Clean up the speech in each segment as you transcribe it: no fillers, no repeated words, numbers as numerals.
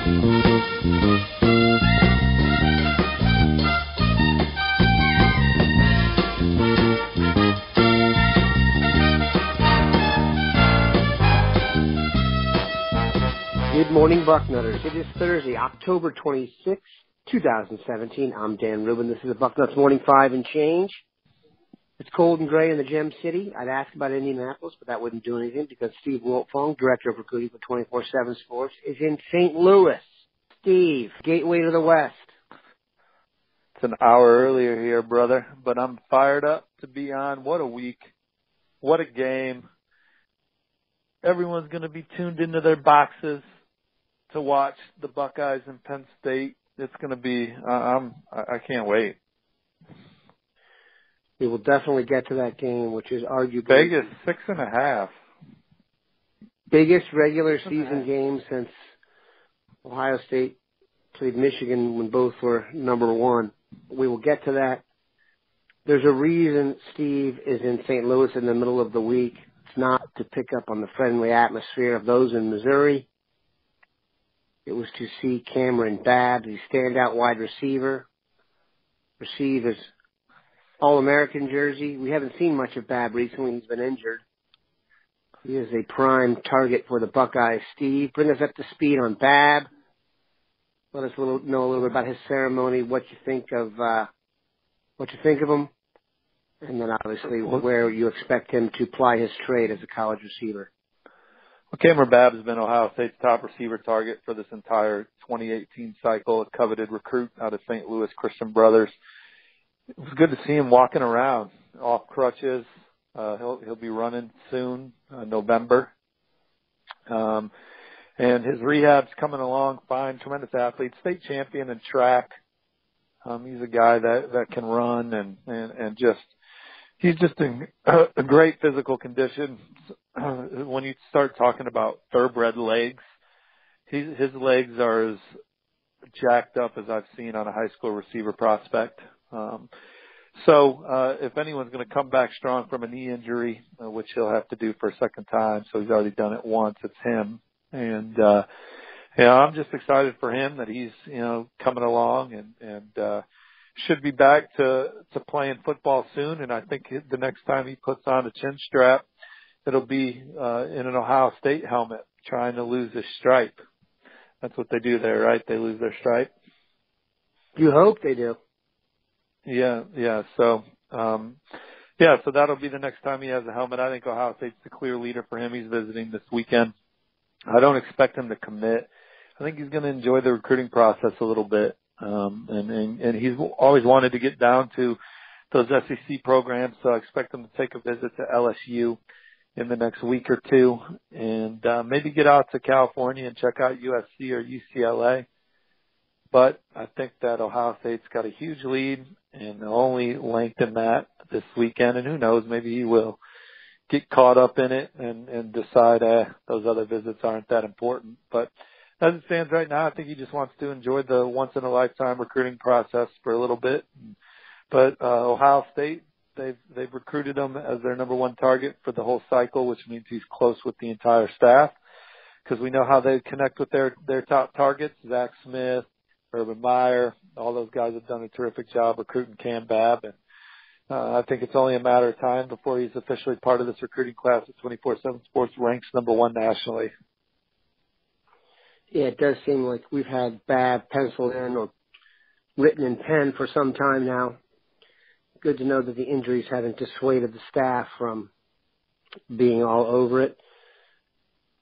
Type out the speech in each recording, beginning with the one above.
Good morning, Bucknutters. It is Thursday, October 26, 2017. I'm Dan Rubin. This is the Bucknuts Morning 5 and change. It's cold and gray in the Gem City. I'd ask about Indianapolis, but that wouldn't do anything because Steve Wiltfong, Director of Recruiting for 24/7 Sports, is in St. Louis. Steve, gateway to the West. It's an hour earlier here, brother, but I'm fired up to be on. What a week. What a game. Everyone's going to be tuned into their boxes to watch the Buckeyes and Penn State. It's going to be, I can't wait. We will definitely get to that game, which is arguably Vegas 6.5. Biggest regular season game since Ohio State played Michigan when both were number one. We will get to that. There's a reason Steve is in St. Louis in the middle of the week. It's not to pick up on the friendly atmosphere of those in Missouri. It was to see Kamryn Babb, the standout wide receiver, receive his All-American jersey. We haven't seen much of Babb recently. He's been injured. He is a prime target for the Buckeyes. Steve, bring us up to speed on Babb. Let us know a little bit about his ceremony, what you think of him, and then obviously where you expect him to ply his trade as a college receiver. Well, Kamryn Babb has been Ohio State's top receiver target for this entire 2018 cycle, a coveted recruit out of St. Louis Christian Brothers. It was good to see him walking around off crutches. He'll be running soon, November. And his rehab's coming along fine, tremendous athlete, state champion in track. He's a guy that can run and just, he's just in a great physical condition. When you start talking about thoroughbred legs, his legs are as jacked up as I've seen on a high school receiver prospect. So if anyone's going to come back strong from a knee injury, which he'll have to do for a second time, so he's already done it once, it's him. And I'm just excited for him that he's, coming along and should be back to playing football soon. And I think the next time he puts on a chin strap, it'll be in an Ohio State helmet, trying to lose his stripe. That's what they do there, right? They lose their stripe. You hope they do. Yeah. So that'll be the next time he has a helmet. I think Ohio State's the clear leader for him. He's visiting this weekend. I don't expect him to commit. I think he's going to enjoy the recruiting process a little bit. And he's always wanted to get down to those SEC programs. So I expect him to take a visit to LSU in the next week or two and maybe get out to California and check out USC or UCLA. But I think that Ohio State's got a huge lead and they'll only lengthen that this weekend. And who knows, maybe he will get caught up in it and decide those other visits aren't that important. But as it stands right now, I think he just wants to enjoy the once-in-a-lifetime recruiting process for a little bit. But Ohio State, they've recruited him as their number one target for the whole cycle, which means he's close with the entire staff because we know how they connect with their top targets, Zach Smith, Urban Meyer. All those guys have done a terrific job recruiting Cam Babb. And I think it's only a matter of time before he's officially part of this recruiting class at 24/7 Sports, ranks number one nationally. Yeah, it does seem like we've had Babb penciled in or written in pen for some time now. Good to know that the injuries haven't dissuaded the staff from being all over it.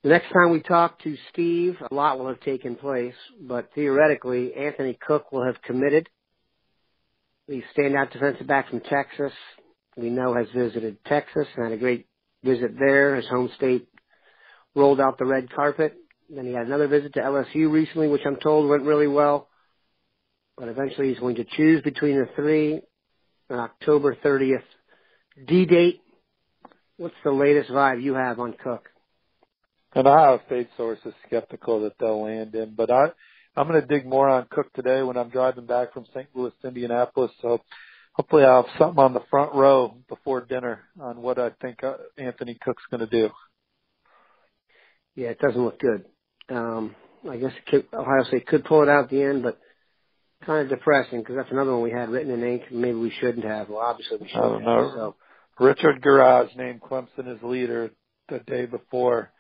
The next time we talk to Steve, a lot will have taken place, but theoretically, Anthony Cook will have committed. The standout defensive back from Texas, we know, has visited Texas and had a great visit there. His home state rolled out the red carpet. Then he had another visit to LSU recently, which I'm told went really well. But eventually he's going to choose between the three. An October 30th D-date. What's the latest vibe you have on Cook? An Ohio State source is skeptical that they'll land in, but I'm going to dig more on Cook today when I'm driving back from St. Louis to Indianapolis. So hopefully I'll have something on the front row before dinner on what I think Anthony Cook's going to do. Yeah, it doesn't look good. I guess Ohio State could pull it out at the end, but kind of depressing because that's another one we had written in ink. Maybe we shouldn't have. Well, obviously we I shouldn't don't have. know. So. Richard Garage named Clemson as leader the day before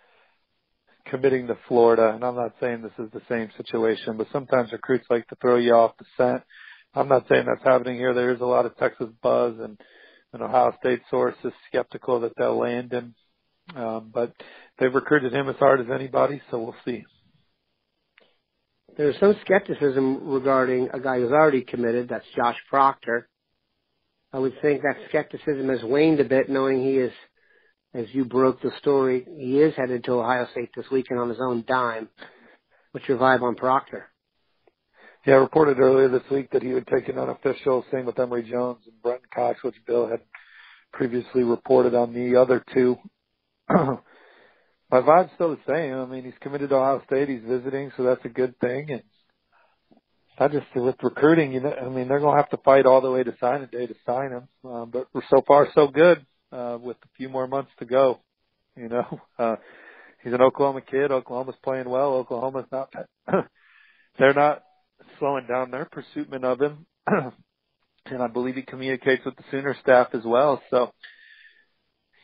committing to Florida, and I'm not saying this is the same situation, but sometimes recruits like to throw you off the scent. I'm not saying that's happening here. There is a lot of Texas buzz, and an Ohio State source is skeptical that they'll land him. But they've recruited him as hard as anybody, so we'll see. There's some skepticism regarding a guy who's already committed. That's Josh Proctor. I would think that skepticism has waned a bit, knowing he is, as you broke the story, he is headed to Ohio State this weekend on his own dime. What's your vibe on Proctor? Yeah, I reported earlier this week that he would take an unofficial, same with Emory Jones and Brenton Cox, which Bill had previously reported on the other two. My vibe's still the same. I mean, he's committed to Ohio State. He's visiting, so that's a good thing. And I just, with recruiting, you know, I mean, they're going to have to fight all the way to sign day to sign him. But so far, so good, with a few more months to go. You know, he's an Oklahoma kid. Oklahoma's playing well. Oklahoma's not, they're not slowing down their pursuit of him. And I believe he communicates with the Sooner staff as well. So,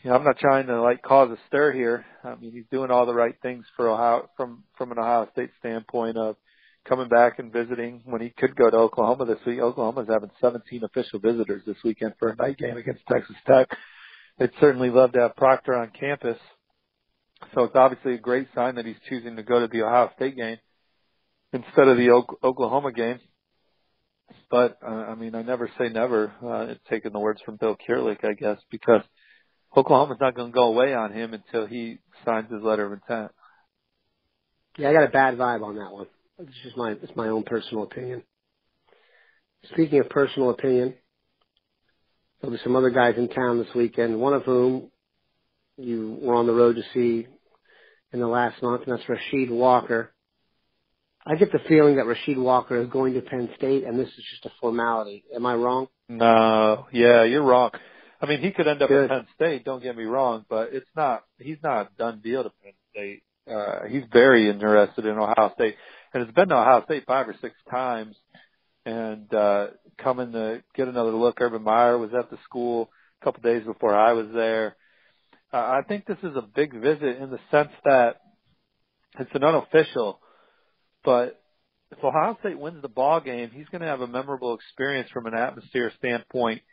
you know, I'm not trying to like cause a stir here. I mean, he's doing all the right things for Ohio from an Ohio State standpoint of coming back and visiting when he could go to Oklahoma this week. Oklahoma's having 17 official visitors this weekend for a night game against Texas Tech. They'd certainly love to have Proctor on campus. So it's obviously a great sign that he's choosing to go to the Ohio State game instead of the Oklahoma game. But, I mean, I never say never, taking the words from Bill Kierlich, I guess, because Oklahoma's not going to go away on him until he signs his letter of intent. Yeah, I got a bad vibe on that one. It's my own personal opinion. Speaking of personal opinion, there'll be some other guys in town this weekend, one of whom you were on the road to see in the last month, and that's Rasheed Walker. I get the feeling that Rasheed Walker is going to Penn State, and this is just a formality. Am I wrong? No, yeah, you're wrong. I mean, he could end up at Penn State, don't get me wrong, but he's not a done deal to Penn State. He's very interested in Ohio State, and has been to Ohio State 5 or 6 times, and coming to get another look. Urban Meyer was at the school a couple days before I was there. I think this is a big visit in the sense that it's an unofficial, but if Ohio State wins the ball game, he's going to have a memorable experience from an atmosphere standpoint,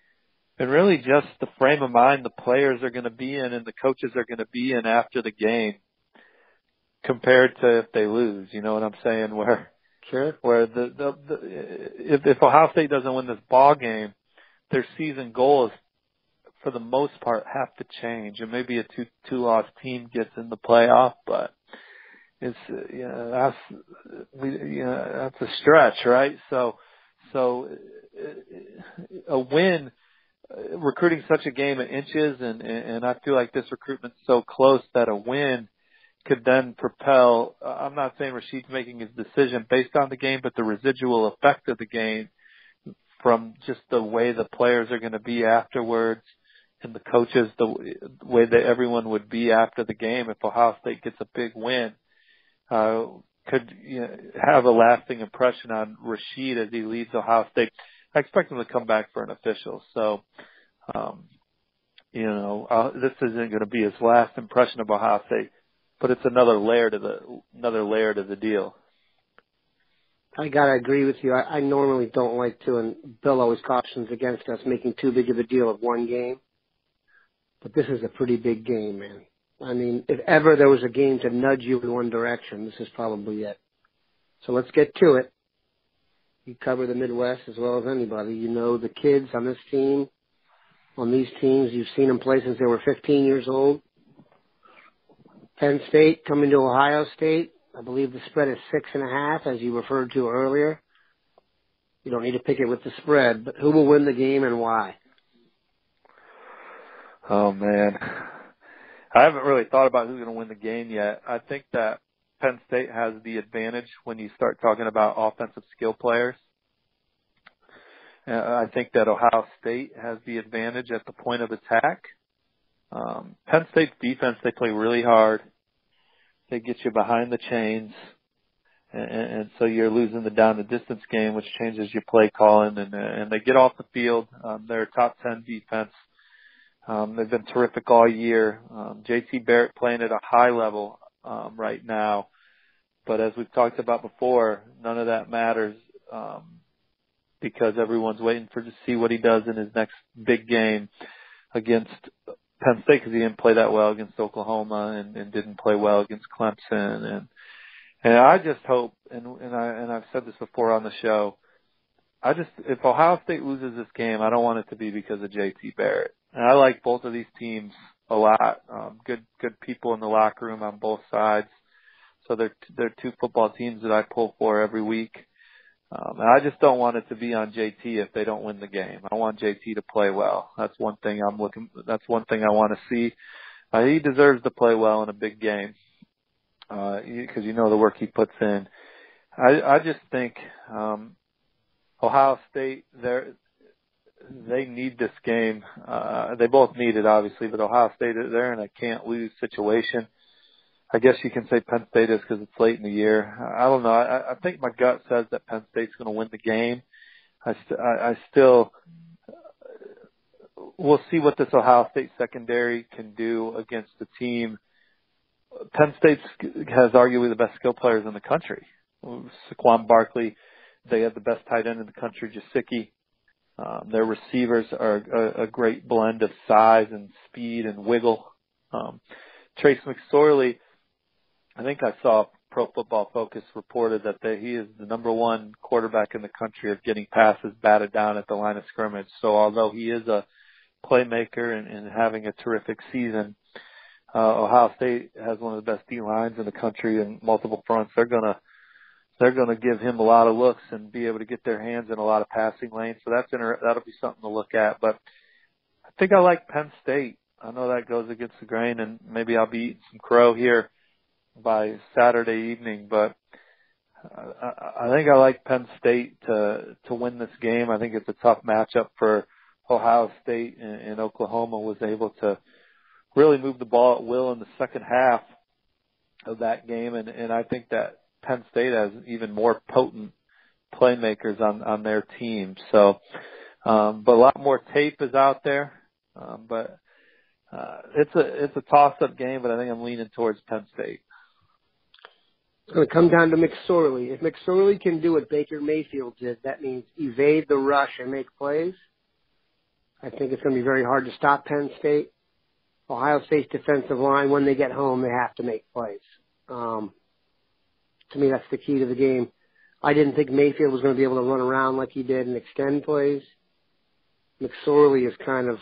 and really just the frame of mind the players are going to be in and the coaches are going to be in after the game compared to if they lose. You know what I'm saying? Where if Ohio State doesn't win this ball game, their season goals for the most part have to change, and maybe a two-loss team gets in the playoff, but it's that's a stretch, right? So a win, recruiting such a game in inches, and I feel like this recruitment's so close that a win could then propel. I'm not saying Rasheed's making his decision based on the game, but the residual effect of the game from just the way the players are going to be afterwards and the coaches, the way that everyone would be after the game if Ohio State gets a big win, could have a lasting impression on Rasheed as he leads Ohio State. I expect him to come back for an official. So, this isn't going to be his last impression of Ohio State, but it's another layer to the deal. I gotta agree with you. I normally don't like to, and Bill always cautions against us making too big of a deal of one game. But this is a pretty big game, man. I mean, if ever there was a game to nudge you in one direction, this is probably it. So let's get to it. You cover the Midwest as well as anybody. You know the kids on this team, on these teams. You've seen them play since they were 15 years old. Penn State coming to Ohio State. I believe the spread is 6.5, as you referred to earlier. You don't need to pick it with the spread, but who will win the game and why? Oh, man. I haven't really thought about who's going to win the game yet. I think that Penn State has the advantage when you start talking about offensive skill players. I think that Ohio State has the advantage at the point of attack. Penn State's defense, they play really hard. They get you behind the chains. and so you're losing the down the distance game, which changes your play calling, and they get off the field. They're a top 10 defense. They've been terrific all year. JT Barrett playing at a high level right now, but as we've talked about before, none of that matters because everyone's waiting to see what he does in his next big game against Penn State, because he didn't play that well against Oklahoma and didn't play well against Clemson. And I just hope, and I've said this before on the show, if Ohio State loses this game, I don't want it to be because of JT Barrett. And I like both of these teams a lot. Good people in the locker room on both sides. So they're two football teams that I pull for every week. And I just don't want it to be on JT if they don't win the game. I want JT to play well. That's one thing I want to see. He deserves to play well in a big game. Because you know the work he puts in. I just think Ohio State, they need this game. They both need it, obviously, but Ohio State, they're in a can't-lose situation. I guess you can say Penn State is because it's late in the year. I don't know. I think my gut says that Penn State's going to win the game. I still we'll see what this Ohio State secondary can do against the team. Penn State has arguably the best skill players in the country. Saquon Barkley, they have the best tight end in the country, Gesicki. Their receivers are a great blend of size and speed and wiggle. Trace McSorley, I think I saw Pro Football Focus reported that he is the number one quarterback in the country of getting passes batted down at the line of scrimmage. So although he is a playmaker and having a terrific season, Ohio State has one of the best D lines in the country in multiple fronts. They're gonna give him a lot of looks and be able to get their hands in a lot of passing lanes. So that'll be something to look at. But I think I like Penn State. I know that goes against the grain, and maybe I'll be eating some crow here by Saturday evening. But I think I like Penn State to win this game. I think it's a tough matchup for Ohio State, and Oklahoma was able to really move the ball at will in the second half of that game, and I think that Penn State has even more potent playmakers on their team. So, but a lot more tape is out there. But it's a toss-up game, but I think I'm leaning towards Penn State. It's going to come down to McSorley. If McSorley can do what Baker Mayfield did, that means evade the rush and make plays. I think it's going to be very hard to stop Penn State. Ohio State's defensive line, when they get home, they have to make plays. To me, that's the key to the game. I didn't think Mayfield was going to be able to run around like he did and extend plays. McSorley is kind of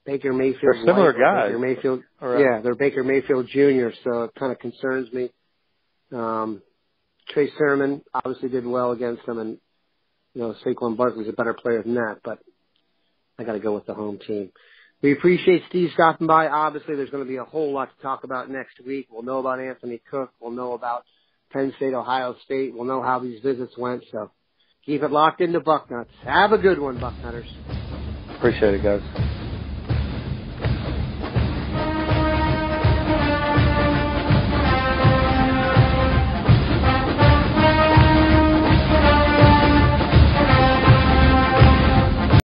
Baker Mayfield. They're similar guys. Baker Mayfield, right. Yeah, they're Baker Mayfield Jr., so it kind of concerns me. Trey Sermon obviously did well against them, and Saquon Barkley's a better player than that, but I got to go with the home team. We appreciate Steve stopping by. Obviously, there's going to be a whole lot to talk about next week. We'll know about Anthony Cook. We'll know about Penn State, Ohio State. We'll know how these visits went. So keep it locked into Bucknuts. Have a good one, Bucknutters. Appreciate it, guys.